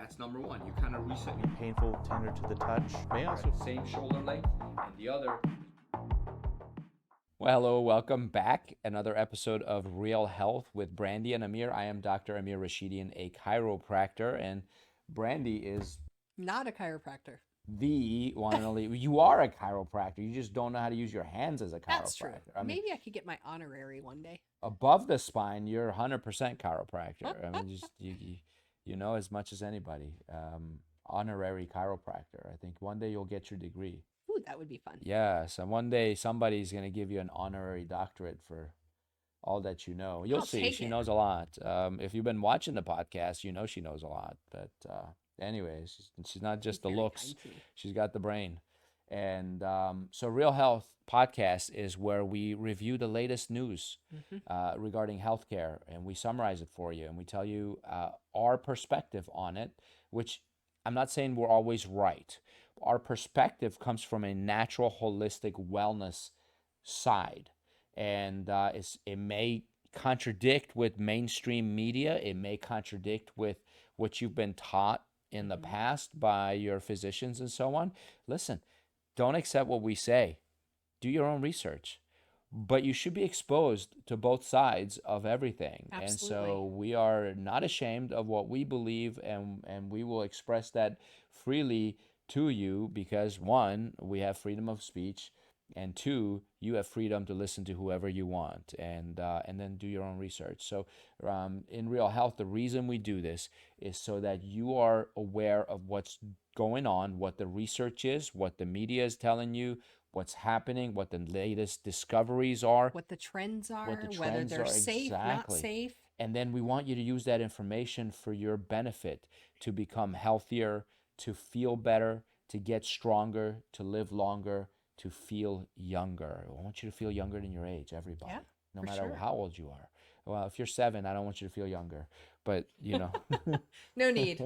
That's number one. You kind of reset. Painful, tender to the touch. May also Same shoulder length, and the other. Well, hello, welcome back. Another episode of Real Health with Brandi and Amir. I am Dr. Amir Rashidian, a chiropractor, and Brandi is not a chiropractor. The one and only. You are a chiropractor. You just don't know how to use your hands as a chiropractor. That's true. Maybe I could get my honorary one day. Above the spine, you're 100% chiropractor. I mean, just you know as much as anybody. Honorary chiropractor. I think one day you'll get your degree. Ooh, that would be fun. Yes, and one day somebody's going to give you an honorary doctorate for all that you know. You'll see. She knows a lot. If you've been watching the podcast, you know she knows a lot. But anyways, she's not just the looks. She's got the brain. And so Real Health Podcast is where we review the latest news regarding healthcare, and we summarize it for you, and we tell you our perspective on it, which I'm not saying we're always right. Our perspective comes from a natural, holistic wellness side, and it may contradict with mainstream media. It may contradict with what you've been taught in the past by your physicians and so on. Listen, don't accept what we say. Do your own research. But you should be exposed to both sides of everything. Absolutely. And so we are not ashamed of what we believe, and we will express that freely to you because, one, we have freedom of speech, and two, you have freedom to listen to whoever you want, and then do your own research. So in Real Health, the reason we do this is so that you are aware of what's going on, what the research is, what the media is telling you, what's happening, what the latest discoveries are, what the trends are, whether they're safe, not safe. And then we want you to use that information for your benefit, to become healthier, to feel better, to get stronger, to live longer, to feel younger. I want you to feel younger than your age, everybody. Yeah, no matter how old you are. Well, if you're 7, I don't want you to feel younger, but you know. No need.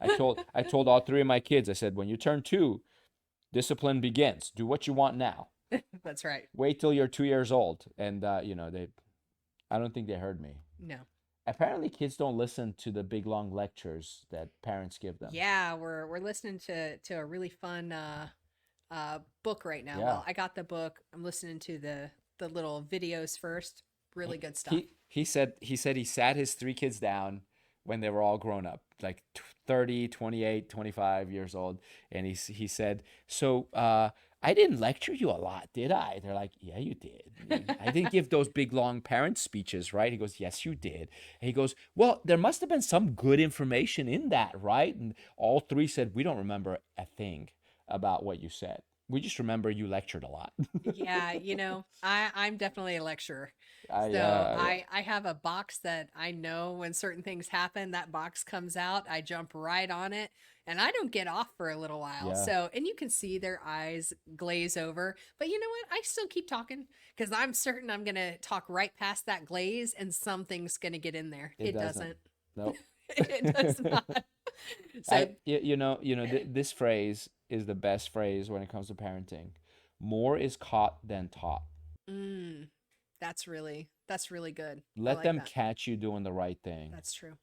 I told all 3 of my kids, I said, when you turn 2, discipline begins. Do what you want now. That's right. Wait till you're 2 years old. And I don't think they heard me. No. Apparently kids don't listen to the big long lectures that parents give them. Yeah, we're listening to a really fun book right now. Yeah. Well, I got the book. I'm listening to the little videos first. Really good stuff. He said he sat his 3 kids down when they were all grown up, like 30, 28, 25 years old. And he said, so I didn't lecture you a lot, did I? They're like, yeah, you did. I didn't give those big, long parent speeches, right? He goes, yes, you did. And he goes, well, there must have been some good information in that, right? And all 3 said, we don't remember a thing about what you said. We just remember you lectured a lot. Yeah, I'm definitely a lecturer. I have a box that I know when certain things happen, that box comes out, I jump right on it, and I don't get off for a little while. Yeah. So, and you can see their eyes glaze over, but you know what? I still keep talking because I'm certain I'm going to talk right past that glaze and something's going to get in there. It doesn't. Nope. It does not. So, this phrase is the best phrase when it comes to parenting. More is caught than taught. That's really good. Let them catch you doing the right thing. That's true.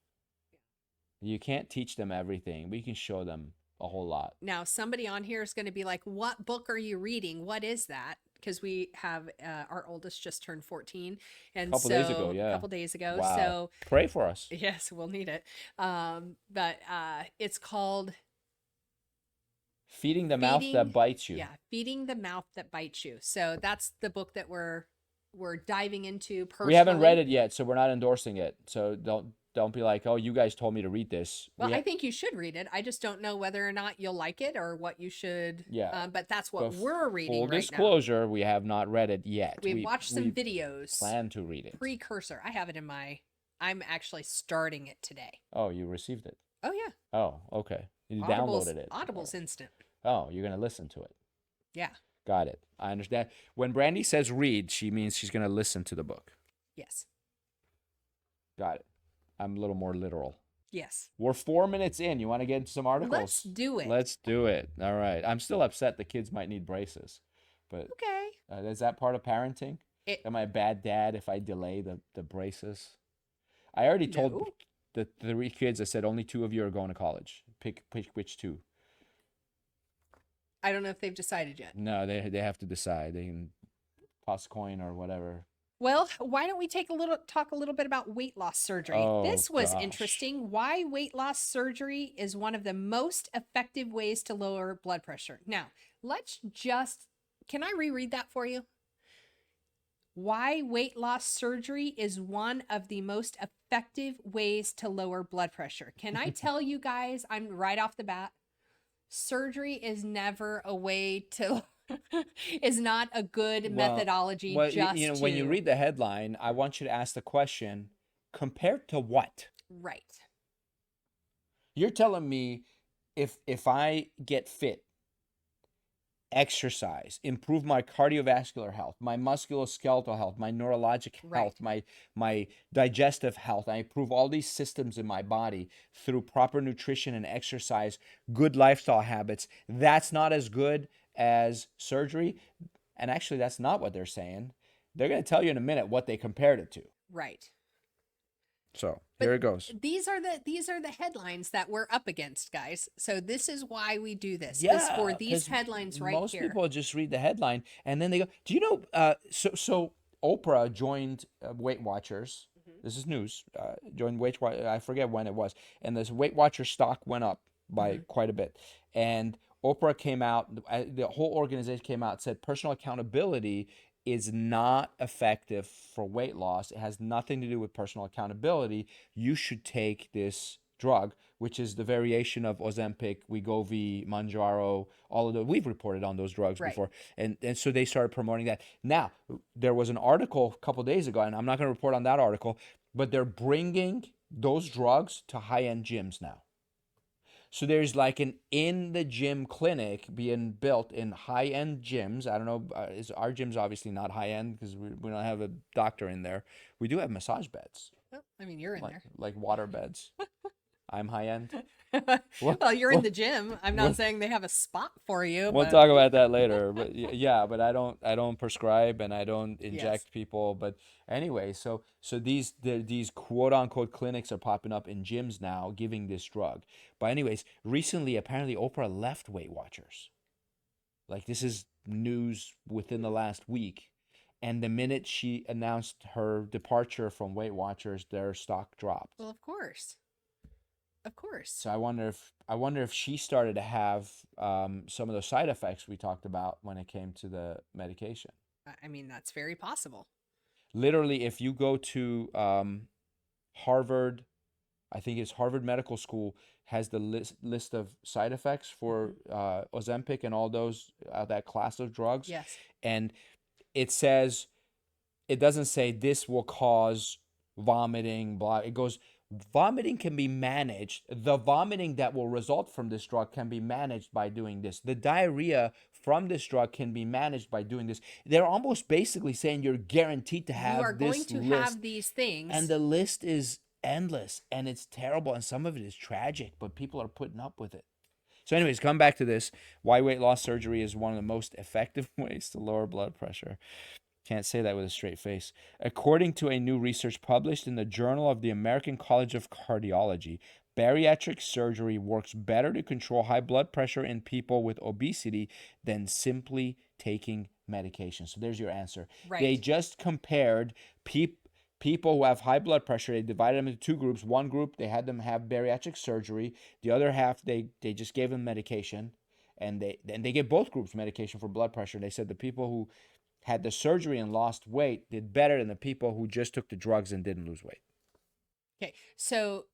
You can't teach them everything, but you can show them a whole lot. Now, somebody on here is going to be like, what book are you reading? What is that? Because we have our oldest just turned 14. And a couple days ago. Wow. So pray for us. Yes, we'll need it. But it's called Feeding the Mouth That Bites You. Yeah, Feeding the Mouth That Bites You. So that's the book that we're diving into personally. We haven't read it yet, so we're not endorsing it. So don't be like, oh, you guys told me to read this. Well, I think you should read it. I just don't know whether or not you'll like it or what you should. Yeah. But that's what we're reading right now. Full disclosure, we have not read it yet. We've watched some videos. Plan to read it. Precursor. I have it in I'm actually starting it today. Oh, you received it? Oh, yeah. Oh, okay. You downloaded it. Audible's instant. Oh, you're going to listen to it. Yeah. Got it. I understand. When Brandi says read, she means she's going to listen to the book. Yes. Got it. I'm a little more literal. Yes. We're 4 minutes in. You want to get into some articles? Let's do it. Let's do it. All right. I'm still upset the kids might need braces. But okay. Is that part of parenting? Am I a bad dad if I delay the braces? I already told the 3 kids, I said only 2 of you are going to college. Pick which 2. I don't know if they've decided yet. No, they have to decide. They can toss a coin or whatever. Well, why don't we talk a little bit about weight loss surgery? Oh, this was gosh. interesting. Why weight loss surgery is one of the most effective ways to lower blood pressure. Now, can I reread that for you? Why weight loss surgery is one of the most effective ways to lower blood pressure. Can I tell you guys, I'm right off the bat, surgery is never a way to is not a good methodology. When you read the headline, I want you to ask the question, compared to what? Right. You're telling me if I get fit, exercise, improve my cardiovascular health, my musculoskeletal health, my neurologic health, my digestive health, I improve all these systems in my body through proper nutrition and exercise, good lifestyle habits, that's not as good as surgery. And actually, that's not what they're saying. They're going to tell you in a minute what they compared it to. Right. So here it goes. These are the headlines that we're up against, guys. So this is why we do this. Yeah, is for these headlines right most here. Most people just read the headline and then they go, do you know, so Oprah joined Weight Watchers. Mm-hmm. This is news. Joined Weight Watchers. I forget when it was. And this Weight Watchers stock went up by quite a bit. And Oprah came out, the whole organization came out and said personal accountability is not effective for weight loss. It has nothing to do with personal accountability. You should take this drug, which is the variation of Ozempic, Wegovy, Mounjaro, all of those. We've reported on those drugs before. And so they started promoting that. Now, there was an article a couple of days ago, and I'm not going to report on that article, but they're bringing those drugs to high-end gyms now. So there's like an in-the-gym clinic being built in high-end gyms. I don't know, our gym's obviously not high-end because we don't have a doctor in there. We do have massage beds. Well, I mean, you're in there. Like water beds. I'm high-end. Well, you're in the gym. I'm not saying they have a spot for you. We'll talk about that later. But yeah, but I don't prescribe and I don't inject people. But anyway, so these quote unquote clinics are popping up in gyms now, giving this drug. But anyways, recently apparently Oprah left Weight Watchers. Like this is news within the last week. And the minute she announced her departure from Weight Watchers, their stock dropped. Well, of course. Of course. So I wonder if she started to have some of the side effects we talked about when it came to the medication. I mean, that's very possible. Literally, if you go to Harvard, I think it's Harvard Medical School has the list of side effects for Ozempic and all those that class of drugs. Yes. And it says, it doesn't say this will cause vomiting, blah. It goes, vomiting can be managed. The vomiting that will result from this drug can be managed by doing this. The diarrhea from this drug can be managed by doing this. They're almost basically saying you're guaranteed to have this. You are going to have these things. And the list is endless and it's terrible and some of it is tragic, but people are putting up with it. So anyways, come back to this. Why weight loss surgery is one of the most effective ways to lower blood pressure. Can't say that with a straight face. According to a new research published in the Journal of the American College of Cardiology, bariatric surgery works better to control high blood pressure in people with obesity than simply taking medication. So there's your answer. Right. They just compared people who have high blood pressure. They divided them into 2 groups. One group, they had them have bariatric surgery. The other half, they just gave them medication. And they gave both groups medication for blood pressure. They said the people who had the surgery and lost weight did better than the people who just took the drugs and didn't lose weight. Okay, so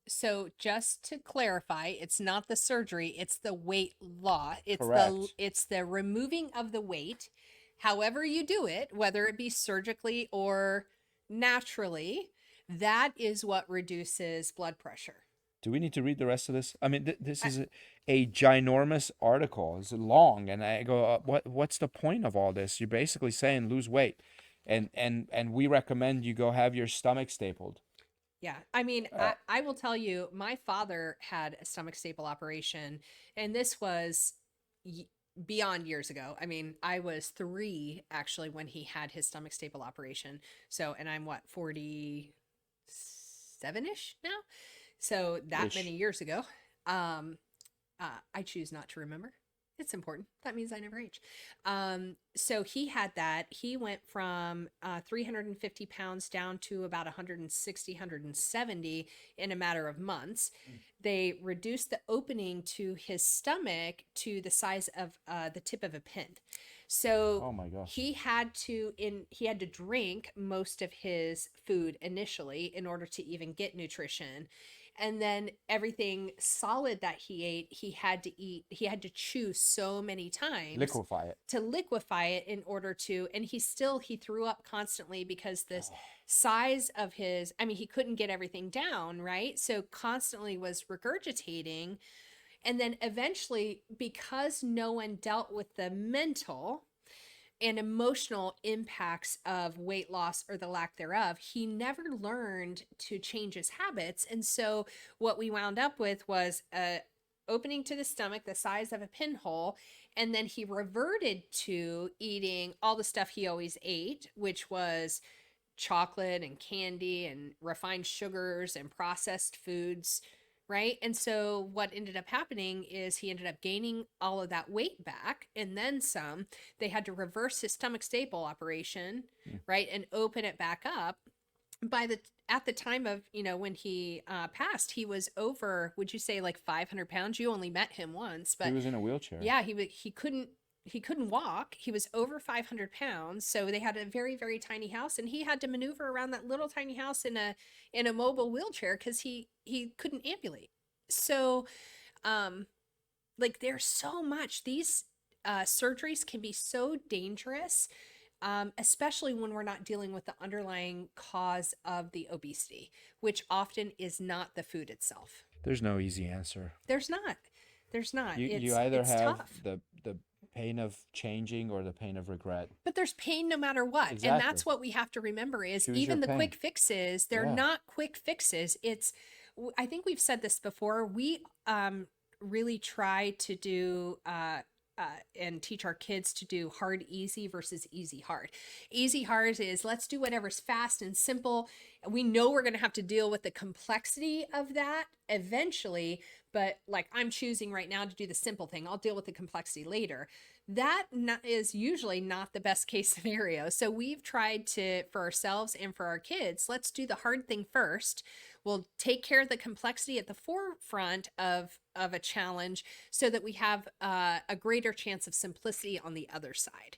just to clarify, it's not the surgery, it's the weight loss. It's the removing of the weight. However you do it, whether it be surgically or naturally, that is what reduces blood pressure. Do we need to read the rest of this? I mean, this is a ginormous article. It's long, and I go, what's the point of all this? You're basically saying lose weight, and we recommend you go have your stomach stapled. Yeah, I mean, I will tell you, my father had a stomach staple operation, and this was beyond years ago. I mean, I was 3 actually when he had his stomach staple operation. So, and I'm 47-ish now. So that Ish. many years ago. I choose not to remember. It's important. That means I never age. So he had that. He went from 350 pounds down to about 160, 170 in a matter of months. They reduced the opening to his stomach to the size of the tip of a pin. So Oh my gosh. he had to drink most of his food initially in order to even get nutrition. And then everything solid that he ate, he had to chew so many times Liquefy it. to liquefy it in order to, and he threw up constantly because this size of his, I mean, he couldn't get everything down, right? So constantly was regurgitating. And then eventually, because no one dealt with the mental and emotional impacts of weight loss or the lack thereof, he never learned to change his habits. And so what we wound up with was a opening to the stomach the size of a pinhole, and then he reverted to eating all the stuff he always ate, which was chocolate and candy and refined sugars and processed foods, right? And so what ended up happening is he ended up gaining all of that weight back and then some. They had to reverse his stomach staple operation, right, and open it back up. At the time of, when he passed, he was over, would you say, like 500 pounds? You only met him once, but he was in a wheelchair. Yeah, he couldn't walk. He was over 500 pounds. So they had a very, very tiny house, and he had to maneuver around that little tiny house in a mobile wheelchair because he couldn't ambulate. So, like, there's so much. These surgeries can be so dangerous, especially when we're not dealing with the underlying cause of the obesity, which often is not the food itself. There's no easy answer. There's not. You either have tough. the pain of changing or the pain of regret. But there's pain no matter what. Exactly. And that's what we have to remember is Choose even your the pain. quick fixes, they're not quick fixes. I think we've said this before. We really try to do and teach our kids to do hard, easy versus easy, hard. Easy, hard is let's do whatever's fast and simple. We know we're going to have to deal with the complexity of that eventually, but like I'm choosing right now to do the simple thing. I'll deal with the complexity later. That is usually not the best case scenario. So we've tried to, for ourselves and for our kids, let's do the hard thing first. We'll take care of the complexity at the forefront of a challenge so that we have a greater chance of simplicity on the other side.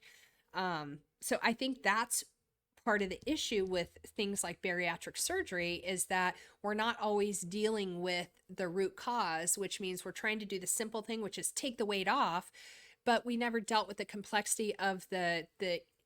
So I think that's part of the issue with things like bariatric surgery is that we're not always dealing with the root cause, which means we're trying to do the simple thing, which is take the weight off, but we never dealt with the complexity of the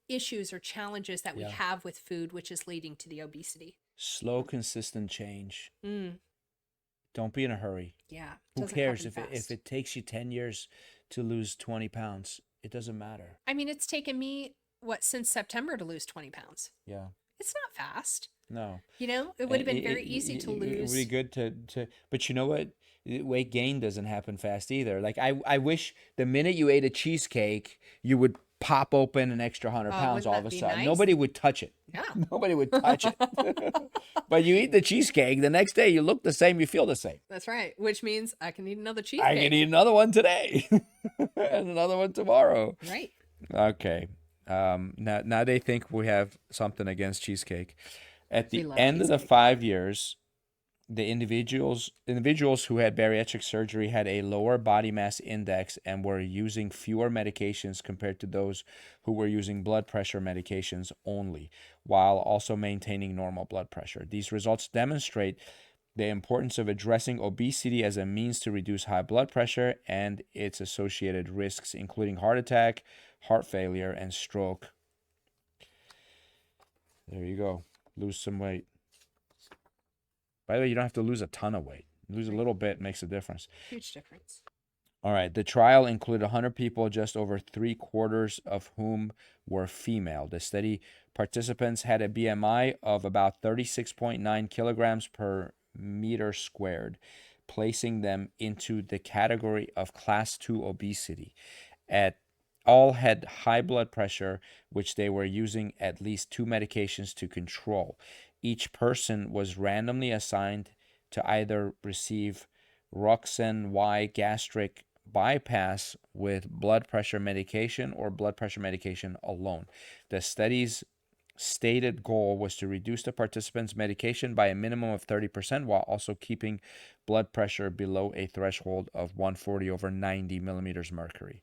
issues or challenges that we have with food, which is leading to the obesity. Slow, consistent change. Don't be in a hurry. Yeah. Who cares if it takes you 10 years to lose 20 pounds? It doesn't matter. I mean, it's taken me, since September to lose 20 pounds. Yeah. It's not fast. No. It would have been very easy to lose. It would be good to, but you know what? Weight gain doesn't happen fast either. Like I wish the minute you ate a cheesecake, you would pop open an extra 100 pounds all of a sudden. Nice? Nobody would touch it. Yeah. Nobody would touch it. But you eat the cheesecake, the next day you look the same, you feel the same. That's right. Which means I can eat another cheesecake. I can eat another one today and another one tomorrow. Right. Okay. Now they think we have something against cheesecake. At the end of the 5 years, the individuals who had bariatric surgery had a lower body mass index and were using fewer medications compared to those who were using blood pressure medications only, while also maintaining normal blood pressure. These results demonstrate the importance of addressing obesity as a means to reduce high blood pressure and its associated risks, including heart attack, heart failure, and stroke. There you go. Lose some weight. By the way, you don't have to lose a ton of weight. Lose a little bit makes a difference. Huge difference. All right. The trial included 100 people, just over 3/4 of whom were female. The study participants had a BMI of about 36.9 kilograms per meter squared, placing them into the category of class 2 obesity. All had high blood pressure, which they were using at least 2 medications to control. Each person was randomly assigned to either receive Roxanne Y gastric bypass with blood pressure medication or blood pressure medication alone. The study's stated goal was to reduce the participants' medication by a minimum of 30% while also keeping blood pressure below a threshold of 140 over 90 millimeters mercury.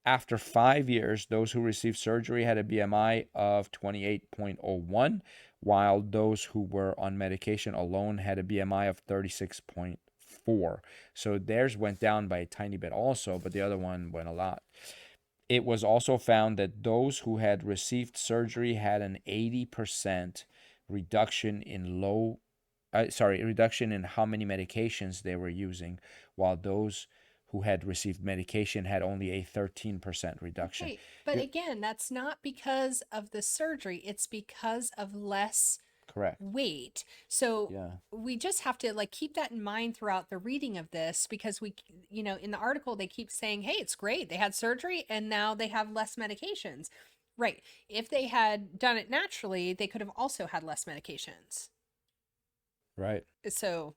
After 5 years, those who received surgery had a BMI of 28.01, while those who were on medication alone had a BMI of 36.4. So theirs went down by a tiny bit also, but the other one went a lot. It was also found that those who had received surgery had an 80% reduction in reduction in how many medications they were using, while those who had received medication had only a 13% reduction. Okay, but again, that's not because of the surgery. It's because of less correct weight. So we just have to like keep that in mind throughout the reading of this, because we, in the article, they keep saying, hey, it's great. They had surgery and now they have less medications. Right. If they had done it naturally, they could have also had less medications. Right. So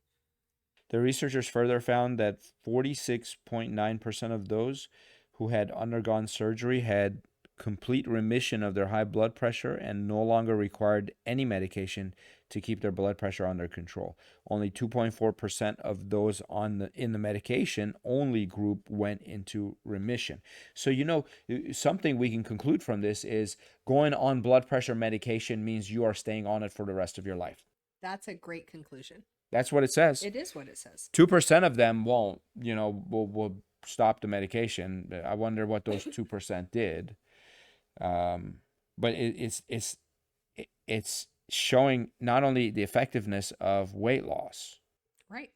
the researchers further found that 46.9% of those who had undergone surgery had complete remission of their high blood pressure and no longer required any medication to keep their blood pressure under control. Only 2.4% of those in the medication only group went into remission. So, something we can conclude from this is going on blood pressure medication means you are staying on it for the rest of your life. That's a great conclusion. That's what it says. It is what it says. 2% of them won't, will stop the medication. I wonder what those 2% did. But it's showing not only the effectiveness of weight loss, right?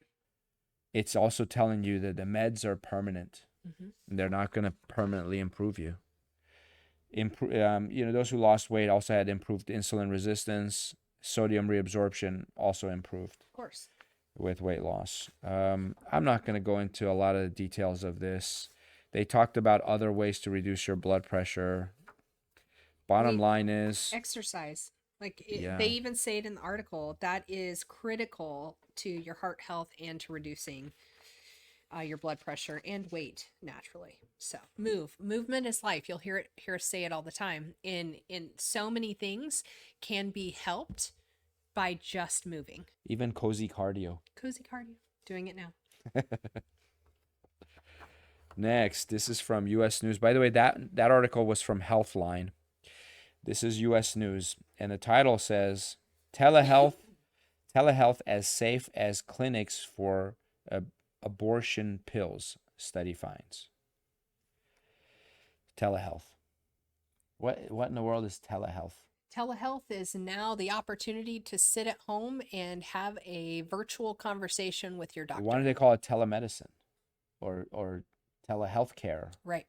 It's also telling you that the meds are permanent. Mm-hmm. They're not going to permanently improve you. Those who lost weight also had improved insulin resistance. Sodium reabsorption also improved. Of course. With weight loss. I'm not going to go into a lot of the details of this. They talked about other ways to reduce your blood pressure. Bottom line is exercise. They even say it in the article, that is critical to your heart health and to reducing your blood pressure and weight naturally. So movement is life. You'll hear us say it all the time. In so many things can be helped by just moving. Even cozy cardio. Doing it now. Next, this is from U.S. News. By the way, that article was from Healthline. This is U.S. News, and the title says, Telehealth as safe as clinics for abortion pills, study finds. Telehealth. What in the world is telehealth? Telehealth is now the opportunity to sit at home and have a virtual conversation with your doctor. Why do they call it telemedicine or telehealth care? Right.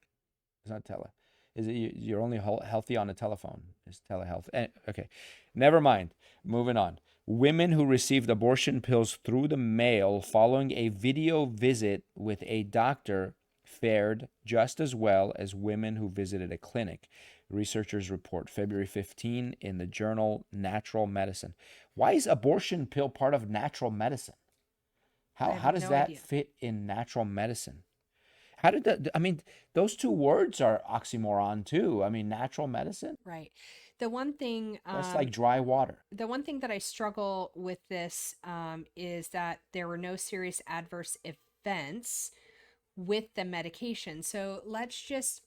It's not tele. Is it you're only healthy on a telephone? It's telehealth. Okay, never mind. Moving on. Women who received abortion pills through the mail following a video visit with a doctor fared just as well as women who visited a clinic. Researchers report February 15 in the journal Natural Medicine. Why is abortion pill part of natural medicine? How does that fit in natural medicine? How did that, those two words are oxymoron too. Natural medicine. Right. The one thing that's like dry water. The one thing that I struggle with this is that there were no serious adverse events with the medication. So let's just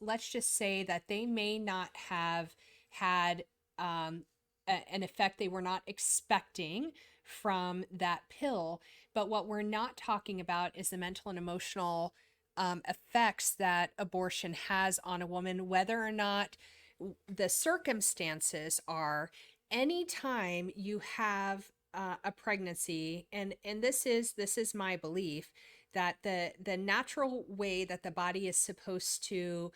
say that they may not have had an effect they were not expecting from that pill. But what we're not talking about is the mental and emotional effects that abortion has on a woman, whether or not the circumstances are. Anytime you have a pregnancy, and this is my belief, that the natural way that the body is supposed to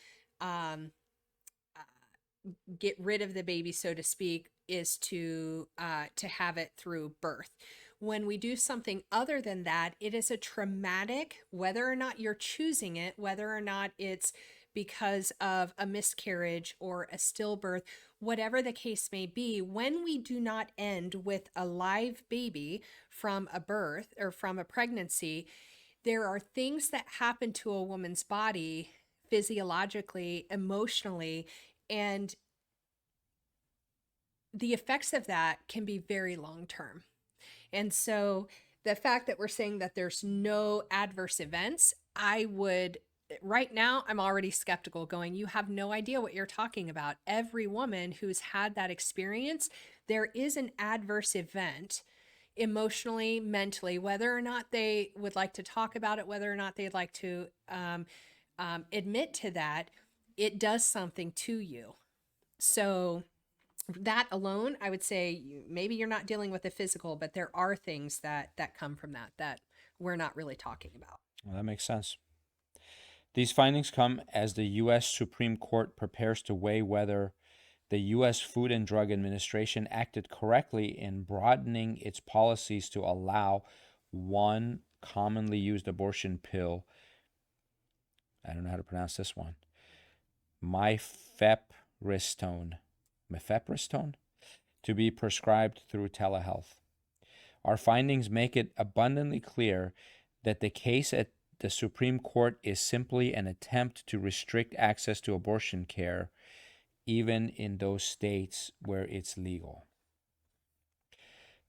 get rid of the baby, so to speak, is to have it through birth. When we do something other than that, it is a traumatic, whether or not you're choosing it, whether or not it's because of a miscarriage or a stillbirth, whatever the case may be, when we do not end with a live baby from a birth or from a pregnancy, there are things that happen to a woman's body physiologically, emotionally, and the effects of that can be very long term. And so the fact that we're saying that there's no adverse events, right now, I'm already skeptical going, you have no idea what you're talking about. Every woman who's had that experience, there is an adverse event emotionally, mentally, whether or not they would like to talk about it, whether or not they'd like to admit to that, it does something to you. So that alone, I would say maybe you're not dealing with the physical, but there are things that come from that we're not really talking about. Well, that makes sense. These findings come as the U.S. Supreme Court prepares to weigh whether the U.S. Food and Drug Administration acted correctly in broadening its policies to allow one commonly used abortion pill. I don't know how to pronounce this one. Mifepristone, to be prescribed through telehealth. Our findings make it abundantly clear that the case at the Supreme Court is simply an attempt to restrict access to abortion care, even in those states where it's legal.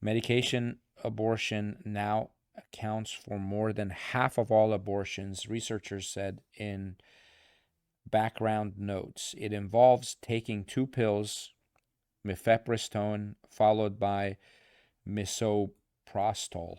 Medication abortion now accounts for more than half of all abortions, researchers said in background notes. It involves taking 2 pills, mifepristone, followed by misoprostol.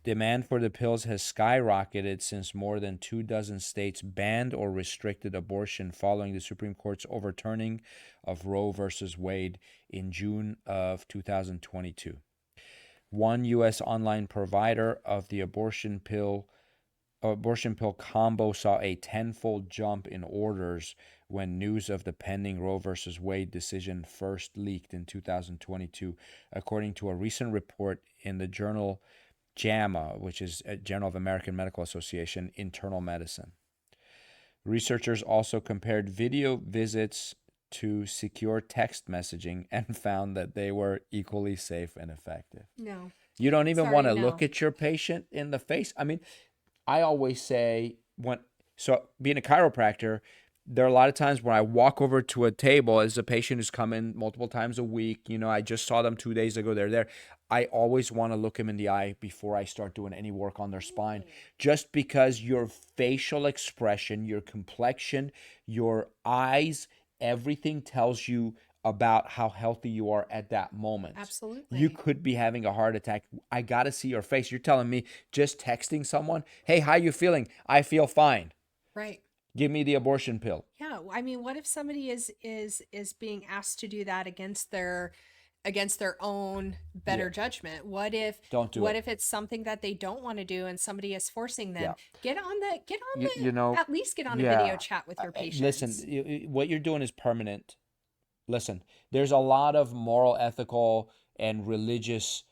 Demand for the pills has skyrocketed since more than 24 states banned or restricted abortion following the Supreme Court's overturning of Roe versus Wade in June of 2022. One U.S. online provider of the abortion pill combo saw a 10-fold jump in orders when news of the pending Roe versus Wade decision first leaked in 2022, according to a recent report in the journal JAMA, which is a Journal of American Medical Association, Internal Medicine. Researchers also compared video visits to secure text messaging and found that they were equally safe and effective. No. You don't even want to look at your patient in the face. I mean, I always say being a chiropractor, there are a lot of times when I walk over to a table as a patient who's come in multiple times a week, I just saw them 2 days ago, they're there. I always want to look them in the eye before I start doing any work on their spine, just because your facial expression, your complexion, your eyes, everything tells you about how healthy you are at that moment. Absolutely. You could be having a heart attack. I got to see your face. You're telling me just texting someone, hey, how you feeling? I feel fine. Right. Give me the abortion pill. Yeah. I mean, what if somebody is being asked to do that against their own better judgment? What if it's something that they don't want to do and somebody is forcing them? Get on at least get on a video chat with your patients. Listen, what you're doing is permanent. Listen, there's a lot of moral, ethical, and religious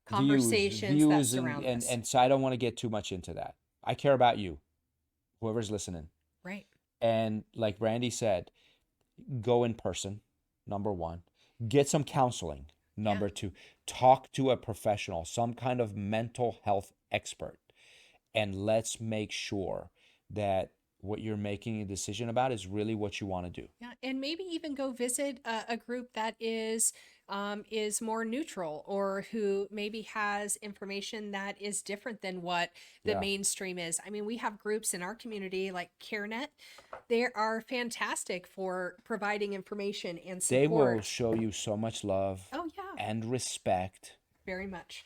conversations that surround us. And so I don't want to get too much into that. I care about you, whoever's listening. Right. And like Brandi said, go in person, number one. Get some counseling, number two. Talk to a professional, some kind of mental health expert. And let's make sure that what you're making a decision about is really what you want to do. Yeah, and maybe even go visit a group that is more neutral, or who maybe has information that is different than what the mainstream is. I mean, we have groups in our community like CareNet. They are fantastic for providing information and support. They will show you so much love. Oh, yeah. And respect. Very much.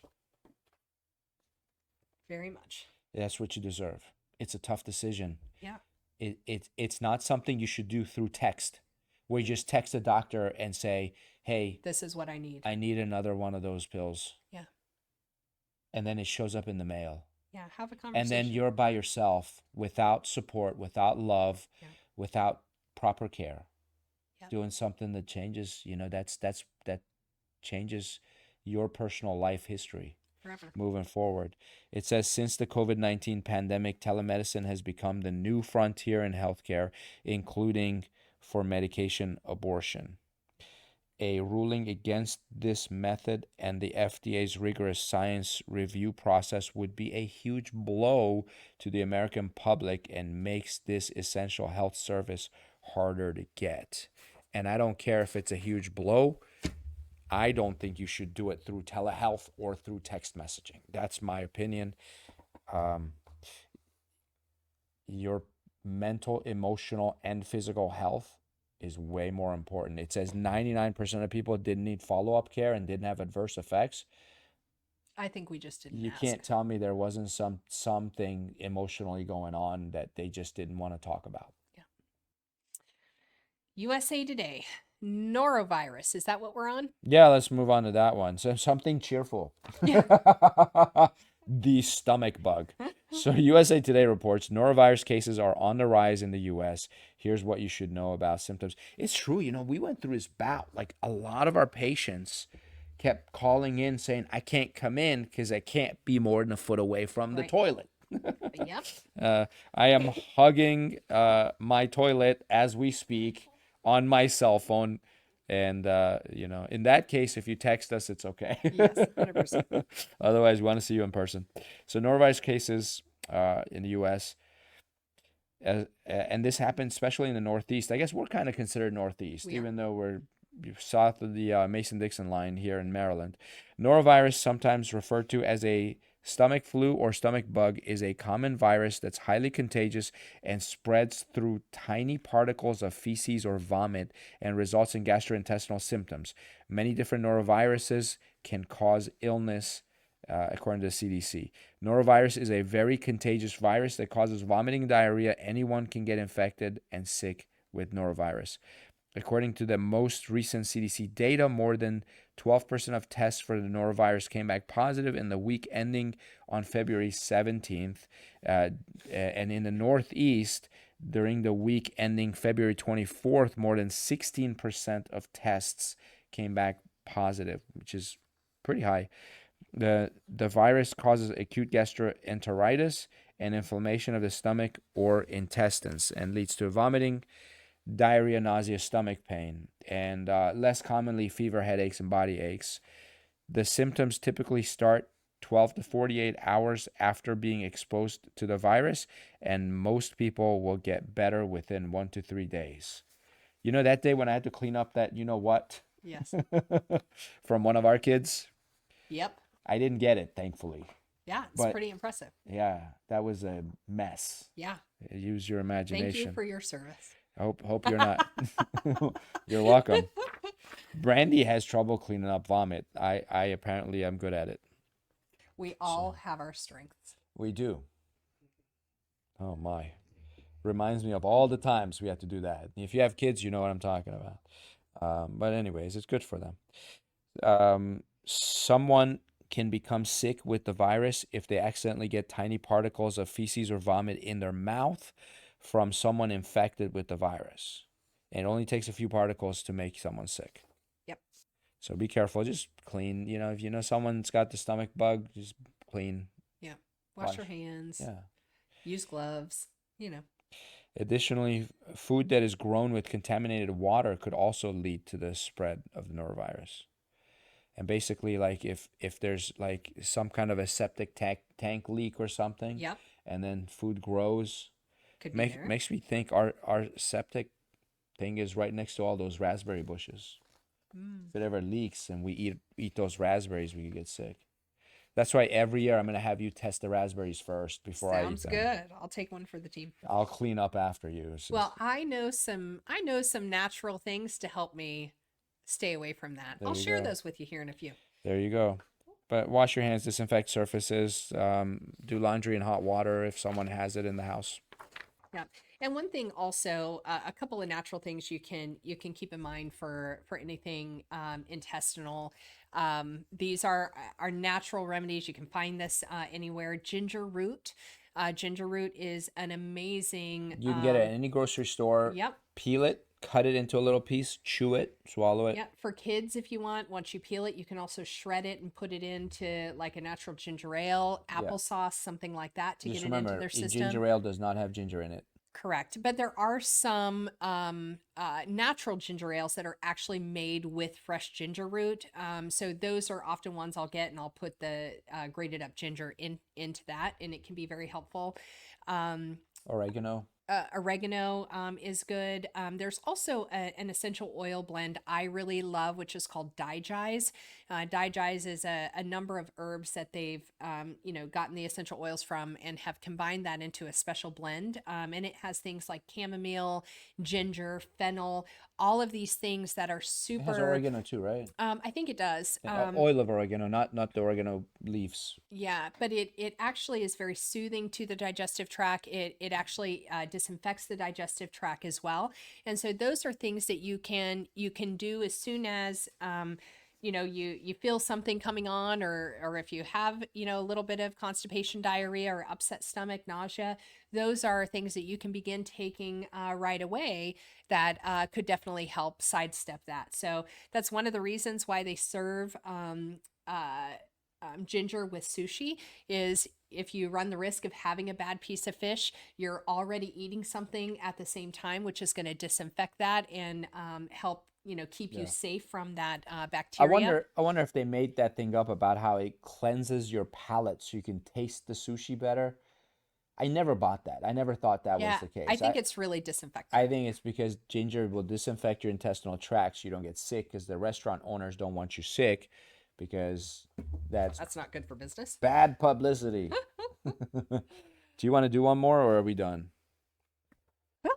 Very much. That's what you deserve. It's a tough decision. Yeah. It's not something you should do through text, where you just text a doctor and say, hey, this is what I need. I need another one of those pills. Yeah. And then it shows up in the mail. Yeah, have a conversation. And then you're by yourself, without support, without love, without proper care. Doing something that changes, that changes your personal life history. forever. moving forward. It says, since the COVID-19 pandemic, telemedicine has become the new frontier in healthcare, including for medication abortion. A ruling against this method and the FDA's rigorous science review process would be a huge blow to the American public and makes this essential health service harder to get. And I don't care if it's a huge blow. I don't think you should do it through telehealth or through text messaging. That's my opinion. Your mental, emotional, and physical health is way more important. It says 99% of people didn't need follow-up care and didn't have adverse effects. I think we just didn't You ask. can't tell me there wasn't something emotionally going on that they just didn't want to talk about. Yeah. USA Today. Norovirus. Is that what we're on? Yeah, let's move on to that one. So something cheerful. Yeah. The stomach bug. So USA Today reports norovirus cases are on the rise in the US. Here's what you should know about symptoms. It's true, we went through this bout. Like a lot of our patients kept calling in saying, I can't come in because I can't be more than a foot away from the toilet. Yep. I am hugging my toilet as we speak on my cell phone. And, in that case, if you text us, it's okay. Yes, 100%. Otherwise, we want to see you in person. So norovirus cases in the U.S., and this happens especially in the Northeast. I guess we're kind of considered Northeast, even though we're south of the Mason-Dixon line here in Maryland. Norovirus, sometimes referred to as a stomach flu or stomach bug, is a common virus that's highly contagious and spreads through tiny particles of feces or vomit and results in gastrointestinal symptoms. Many different noroviruses can cause illness, according to the CDC. Norovirus is a very contagious virus that causes vomiting and diarrhea. Anyone can get infected and sick with norovirus. According to the most recent CDC data, more than 12% of tests for the norovirus came back positive in the week ending on February 17th. And in the Northeast, during the week ending February 24th, more than 16% of tests came back positive, which is pretty high. The virus causes acute gastroenteritis and inflammation of the stomach or intestines and leads to vomiting, diarrhea, nausea, stomach pain, and less commonly fever, headaches, and body aches. The symptoms typically start 12 to 48 hours after being exposed to the virus, and most people will get better within 1 to 3 days. That day when I had to clean up that what? Yes. From one of our kids? Yep. I didn't get it, thankfully. Yeah, it's pretty impressive. Yeah, that was a mess. Yeah. Use your imagination. Thank you for your service. Hope you're not. You're welcome. Brandi has trouble cleaning up vomit. I apparently am good at it. We all have our strengths. We do. Oh my. Reminds me of all the times we have to do that. If you have kids, you know what I'm talking about. But anyways, it's good for them. Someone can become sick with the virus if they accidentally get tiny particles of feces or vomit in their mouth from someone infected with the virus. And it only takes a few particles to make someone sick. Yep. So be careful. Just clean. If someone's got the stomach bug, just clean. Yeah. Wash your hands. Yeah. Use gloves. Additionally, food that is grown with contaminated water could also lead to the spread of the norovirus. And basically, like if there's like some kind of a septic tank leak or something, yep, and then food grows, makes me think our septic thing is right next to all those raspberry bushes. If it ever leaks and we eat those raspberries, we could get sick. That's why every year I'm going to have you test the raspberries first before I eat them. Sounds good. I'll take one for the team. I'll clean up after you. Well, I know some natural things to help me stay away from that. I'll share those with you here in a few. There you go. But wash your hands, disinfect surfaces, do laundry in hot water if someone has it in the house. Yeah. And one thing also, a couple of natural things you can keep in mind for anything intestinal. These are natural remedies. You can find this anywhere. Ginger root. Ginger root is an amazing. You can get it at any grocery store. Yep. Peel it cut it into a little piece, chew it, swallow it. Yeah, for kids, if you want, once you peel it, you can also shred it and put it into like a natural ginger ale, Yeah. applesauce, something like that to Just get it into remember, their a system. ginger ale does not have ginger in it. Correct. But there are some natural ginger ales that are actually made with fresh ginger root. So those are often ones I'll get, and I'll put the grated up ginger into that, and it can be very helpful. Oregano. Oregano is good. There's also an essential oil blend I really love, which is called Digize. Digize is a number of herbs that they've, gotten the essential oils from and have combined that into a special blend. And it has things like chamomile, ginger, fennel, all of these things that are It has super. oregano too, right? I think it does. Oil of oregano, not the oregano leaves. Yeah, but it actually is very soothing to the digestive tract. It actually disinfects the digestive tract as well. And so those are things that you can do as soon as you feel something coming on, or if you have a little bit of constipation, diarrhea, or upset stomach, nausea. Those are things that you can begin taking right away that could definitely help sidestep that. So that's one of the reasons why they serve ginger with sushi, is if you run the risk of having a bad piece of fish, you're already eating something at the same time, which is going to disinfect that and help keep you safe from that bacteria. I wonder if they made that thing up about how it cleanses your palate so you can taste the sushi better. I never bought that. I never thought that was Yeah, the case. I think it's really disinfectant. I think it's because ginger will disinfect your intestinal tract so you don't get sick, because the restaurant owners don't want you sick, because that's not good for business. bad publicity. Do you want to do one more, or are we done? Well,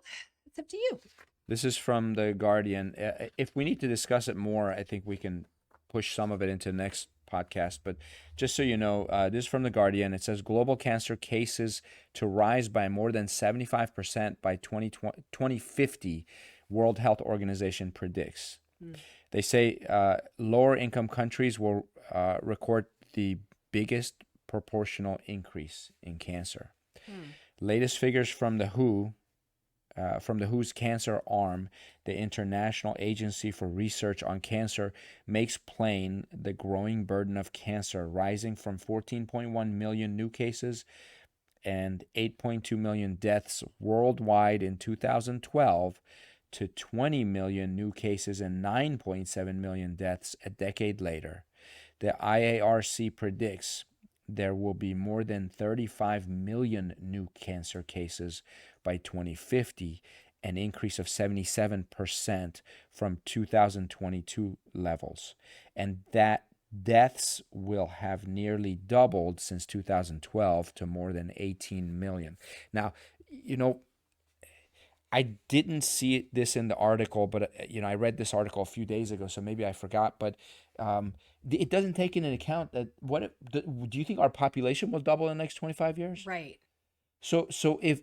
it's up to you. This is from The Guardian. If we need to discuss it more, I think we can push some of it into the next podcast. But just so you know, this is from The Guardian. It says global cancer cases to rise by more than 75% by 2050, World Health Organization predicts. They say lower income countries will record the biggest proportional increase in cancer. Latest figures from the WHO's cancer arm, the International Agency for Research on Cancer, makes plain the growing burden of cancer, rising from 14.1 million new cases and 8.2 million deaths worldwide in 2012 to 20 million new cases and 9.7 million deaths a decade later. The IARC predicts there will be more than 35 million new cancer cases by 2050, an increase of 77% from 2022 levels, and that deaths will have nearly doubled since 2012 to more than 18 million. Now, I didn't see this in the article, but I read this article a few days ago, so maybe I forgot. But it doesn't take into account that do you think our population will double in the next 25 years? Right. So if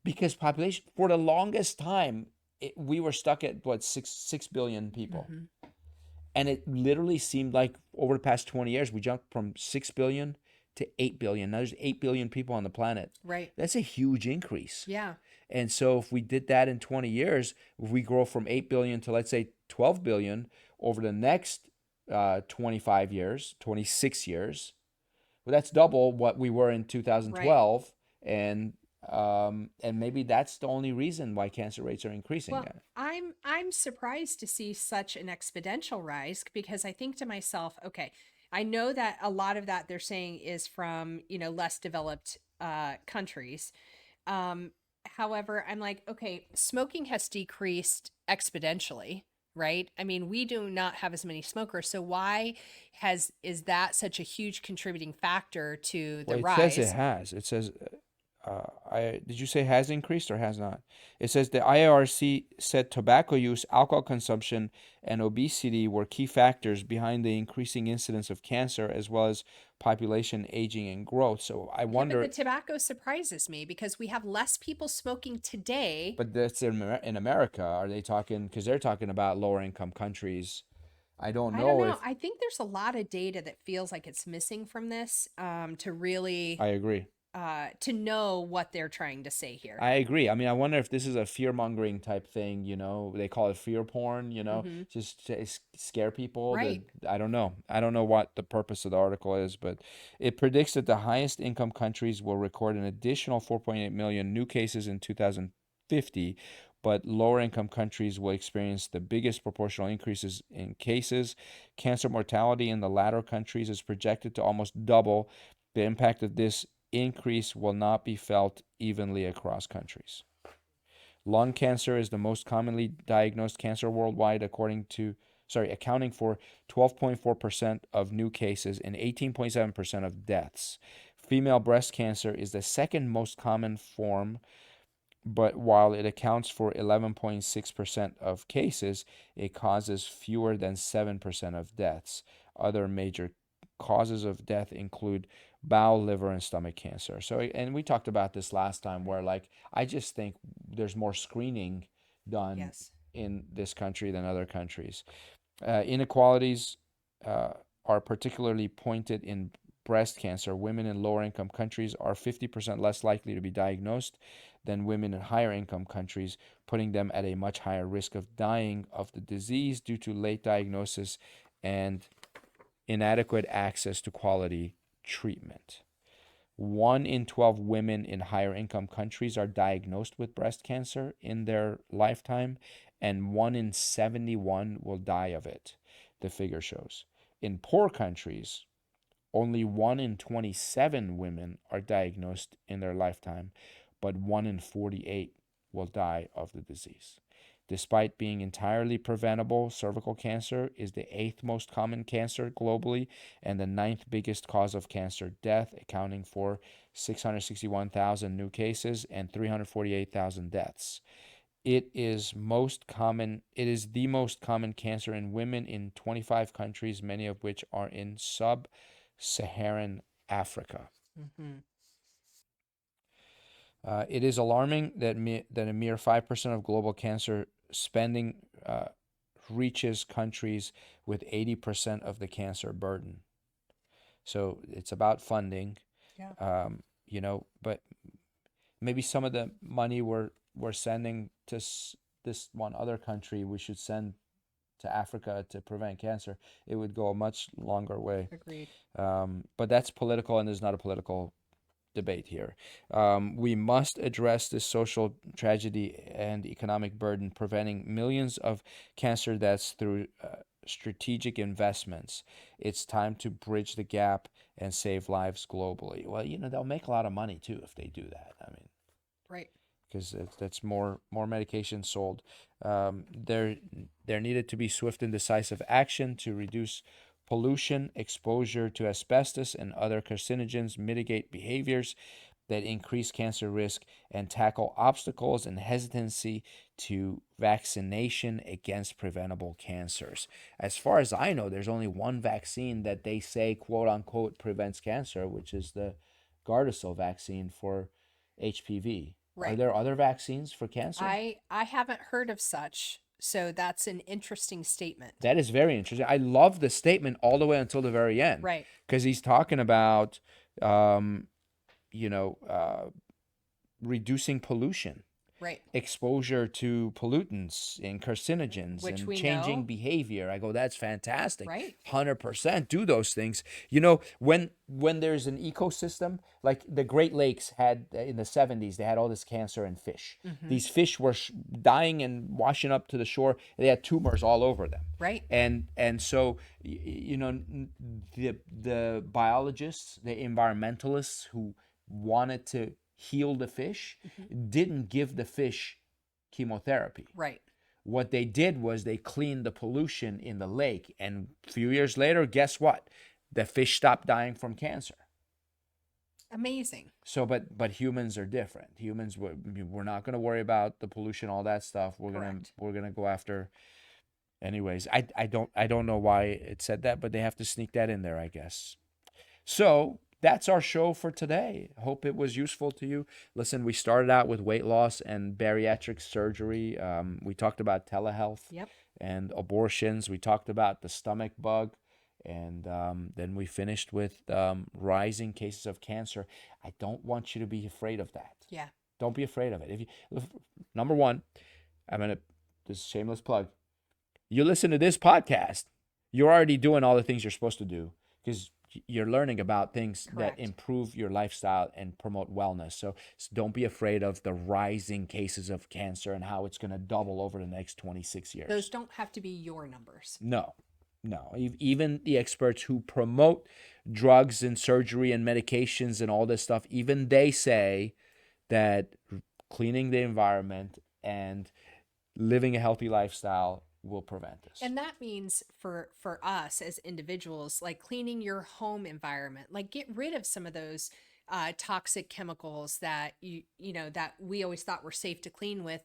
because population for the longest time we were stuck at 6 billion people, and it literally seemed like over the past 20 years we jumped from 6 billion to 8 billion. Now there's 8 billion people on the planet. Right. That's a huge increase. Yeah. And so if we did that in 20 years, if we grow from 8 billion to, let's say, 12 billion over the next 25 years, 26 years, well, that's double what we were in 2012. Right. And maybe that's the only reason why cancer rates are increasing. Well, I'm surprised to see such an exponential rise, because I think to myself, okay, I know that a lot of that they're saying is from, less developed countries. However, I'm like, okay, smoking has decreased exponentially, right? I mean, we do not have as many smokers. So why is that such a huge contributing factor to the rise? It says it has. It says, did you say has increased or has not? It says the IARC said tobacco use, alcohol consumption, and obesity were key factors behind the increasing incidence of cancer, as well as population aging and growth. So I wonder. But the tobacco surprises me, because we have less people smoking today. But that's in America. Are they talking? Because they're talking about lower income countries. I don't know. I think there's a lot of data that feels like it's missing from this to really. I agree. to know what they're trying to say here. I agree. I mean, I wonder if this is a fear-mongering type thing, they call it fear porn, just to scare people. Right. I don't know. I don't know what the purpose of the article is, but it predicts that the highest income countries will record an additional 4.8 million new cases in 2050, but lower income countries will experience the biggest proportional increases in cases. Cancer mortality in the latter countries is projected to almost double. The impact of this increase will not be felt evenly across countries. Lung cancer is the most commonly diagnosed cancer worldwide, accounting for 12.4% of new cases and 18.7% of deaths. Female breast cancer is the second most common form, but while it accounts for 11.6% of cases, it causes fewer than 7% of deaths. Other major causes of death include bowel, liver, and stomach cancer. So, and we talked about this last time, where I just think there's more screening done in this country than other countries. Inequalities are particularly pointed in breast cancer. Women in lower income countries are 50% less likely to be diagnosed than women in higher income countries, putting them at a much higher risk of dying of the disease due to late diagnosis and inadequate access to quality treatment. 1 in 12 women in higher income countries are diagnosed with breast cancer in their lifetime, and 1 in 71 will die of it, the figure shows. In poor countries, only 1 in 27 women are diagnosed in their lifetime, but 1 in 48 will die of the disease. Despite being entirely preventable, cervical cancer is the 8th most common cancer globally and the 9th biggest cause of cancer death, accounting for 661,000 new cases and 348,000 deaths. It is the most common cancer in women in 25 countries, many of which are in sub-Saharan Africa. Mm-hmm. It is alarming that a mere 5% of global cancer spending reaches countries with 80% of the cancer burden. So it's about funding, but maybe some of the money we're sending to this one other country, we should send to Africa to prevent cancer. It would go a much longer way. Agreed. But that's political, and there's not a political debate here. We must address this social tragedy and economic burden, preventing millions of cancer deaths through strategic investments. It's time to bridge the gap and save lives globally. Well, they'll make a lot of money too if they do that. I mean, right. Because that's more medication sold. There needed to be swift and decisive action to reduce pollution, exposure to asbestos and other carcinogens, mitigate behaviors that increase cancer risk, and tackle obstacles and hesitancy to vaccination against preventable cancers. As far as I know, there's only one vaccine that they say, quote unquote, prevents cancer, which is the Gardasil vaccine for HPV. Right. Are there other vaccines for cancer? I haven't heard of such. So that's an interesting statement. That is very interesting. I love the statement all the way until the very end. Right. Because he's talking about, reducing pollution. Right. Exposure to pollutants and carcinogens, which and we changing know. Behavior. I go, that's fantastic. Right. 100% do those things. When there's an ecosystem, like the Great Lakes had in the 70s, they had all this cancer in fish. Mm-hmm. These fish were dying and washing up to the shore. They had tumors all over them. Right. And so, the biologists, the environmentalists who wanted to heal the fish, mm-hmm. didn't give the fish chemotherapy. Right. What they did was they cleaned the pollution in the lake, and a few years later, guess what? The fish stopped dying from cancer. Amazing. So, but humans are different. Humans, we're not going to worry about the pollution, all that stuff. We're gonna go after. Anyways, I don't know why it said that, but they have to sneak that in there, I guess. So that's our show for today. Hope it was useful to you. Listen, we started out with weight loss and bariatric surgery. We talked about telehealth. Yep. And abortions. We talked about the stomach bug And then we finished with rising cases of cancer. I don't want you to be afraid of that. Yeah. Don't be afraid of it. Number one, this is a shameless plug. You listen to this podcast, you're already doing all the things you're supposed to do because you're learning about things Correct. that improve your lifestyle and promote wellness. So don't be afraid of the rising cases of cancer and how it's going to double over the next 26 years. Those don't have to be your numbers. No. Even the experts who promote drugs and surgery and medications and all this stuff, even they say that cleaning the environment and living a healthy lifestyle will prevent this. And that means for us as individuals, like cleaning your home environment, like get rid of some of those toxic chemicals that you know that we always thought were safe to clean with.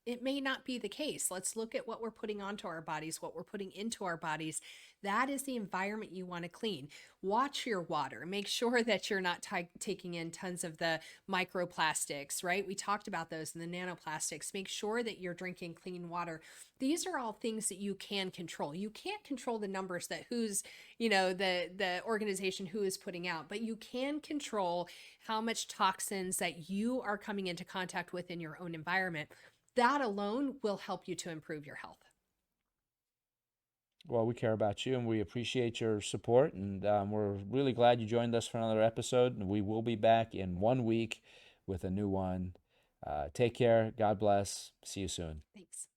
It may not be the case. Let's look at what we're putting onto our bodies, what we're putting into our bodies. That is the environment you want to clean. Watch your water. Make sure that you're not taking in tons of the microplastics, right? We talked about those and the nanoplastics. Make sure that you're drinking clean water. These are all things that you can control. You can't control the numbers that the organization WHO is putting out, but you can control how much toxins that you are coming into contact with in your own environment. That alone will help you to improve your health. Well, we care about you and we appreciate your support, and we're really glad you joined us for another episode. And we will be back in 1 week with a new one. Take care. God bless. See you soon. Thanks.